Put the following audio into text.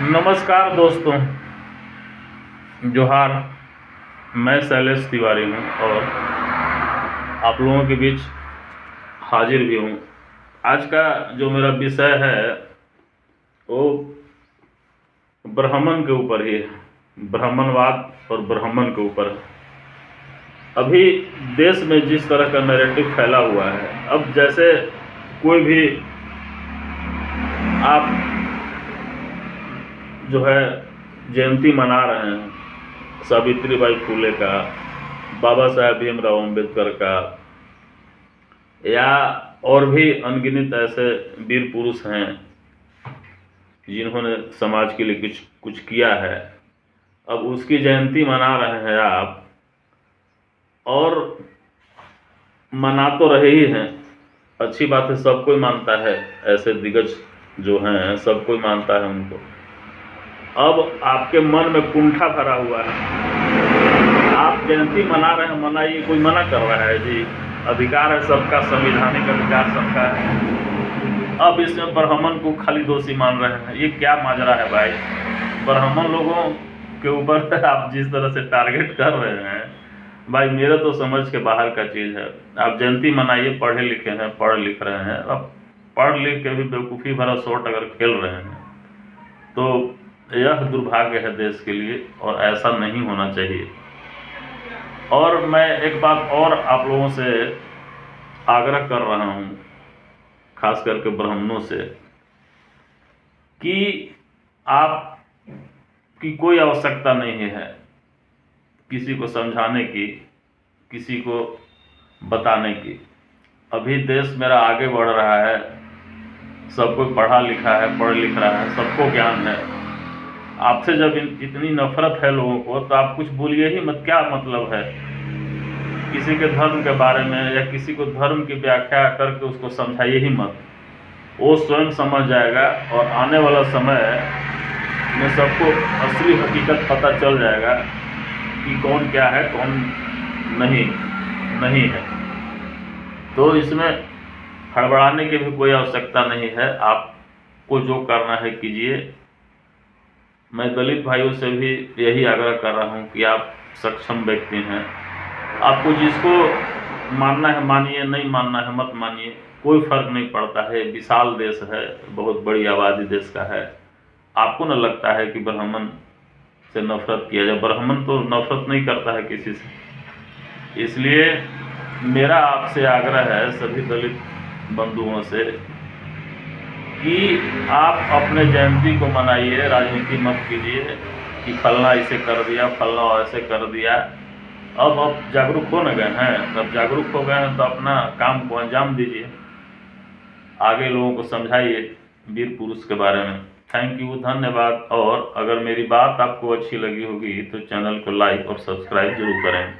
नमस्कार दोस्तों, जोहार। मैं शैलेश तिवारी हूँ और आप लोगों के बीच हाजिर भी हूँ। आज का जो मेरा विषय है वो ब्राह्मण के ऊपर ही है, ब्राह्मणवाद और ब्राह्मण के ऊपर है। अभी देश में जिस तरह का नैरेटिव फैला हुआ है, अब जैसे कोई भी आप जो है जयंती मना रहे हैं, सावित्रीबाई फुले का, बाबा साहेब भीमराव अम्बेडकर का, या और भी अनगिनत ऐसे वीर पुरुष हैं जिन्होंने समाज के लिए कुछ कुछ किया है। अब उसकी जयंती मना रहे हैं आप, और मना तो रहे ही हैं, अच्छी बात है, सब कोई मानता है, ऐसे दिग्गज जो हैं सब कोई मानता है उनको। अब आपके मन में कुंठा भरा हुआ है, आप जयंती मना रहे हैं, मनाइए, कोई मना कर रहा है जी, अधिकार है सबका, संवैधानिक अधिकार सबका है। अब इसमें ब्राह्मण को खाली दोषी मान रहे हैं, ये क्या माजरा है भाई? ब्राह्मण लोगों के ऊपर आप जिस तरह से टारगेट कर रहे हैं भाई, मेरे तो समझ के बाहर का चीज़ है। आप जयंती मनाइए, पढ़े लिखे हैं, पढ़ लिख रहे हैं, अब पढ़ लिख के भी बेवकूफ़ी भरा शॉट अगर खेल रहे हैं तो यह दुर्भाग्य है देश के लिए, और ऐसा नहीं होना चाहिए। और मैं एक बात और आप लोगों से आग्रह कर रहा हूँ, खास करके ब्राह्मणों से, कि आप की कोई आवश्यकता नहीं है किसी को समझाने की, किसी को बताने की। अभी देश मेरा आगे बढ़ रहा है, सब कोई पढ़ा लिखा है, पढ़ लिख रहा है, सबको ज्ञान है। आपसे जब इतनी नफरत है लोगों को, तो आप कुछ बोलिए ही मत। क्या मतलब है किसी के धर्म के बारे में, या किसी को धर्म की व्याख्या करके उसको समझाइए ही मत। वो स्वयं समझ जाएगा, और आने वाला समय में सबको असली हकीकत पता चल जाएगा कि कौन क्या है, कौन नहीं है। तो इसमें हड़बड़ाने की भी कोई आवश्यकता नहीं है, आपको जो करना है कीजिए। मैं दलित भाइयों से भी यही आग्रह कर रहा हूँ कि आप सक्षम व्यक्ति हैं, आपको जिसको मानना है मानिए, नहीं मानना है मत मानिए, कोई फर्क नहीं पड़ता है। विशाल देश है, बहुत बड़ी आबादी देश का है। आपको न लगता है कि ब्राह्मण से नफरत किया जाए? ब्राह्मण तो नफरत नहीं करता है किसी से। इसलिए मेरा आपसे आग्रह है सभी दलित बंधुओं से कि आप अपने जयंती को मनाइए, राजनीति मत कीजिए कि फलना इसे कर दिया, फलना ऐसे कर दिया। अब जागरूक हो न गए हैं, तब जागरूक हो गए हैं तो अपना काम को अंजाम दीजिए, आगे लोगों को समझाइए वीर पुरुष के बारे में। थैंक यू, धन्यवाद। और अगर मेरी बात आपको अच्छी लगी होगी तो चैनल को लाइक और सब्सक्राइब जरूर करें।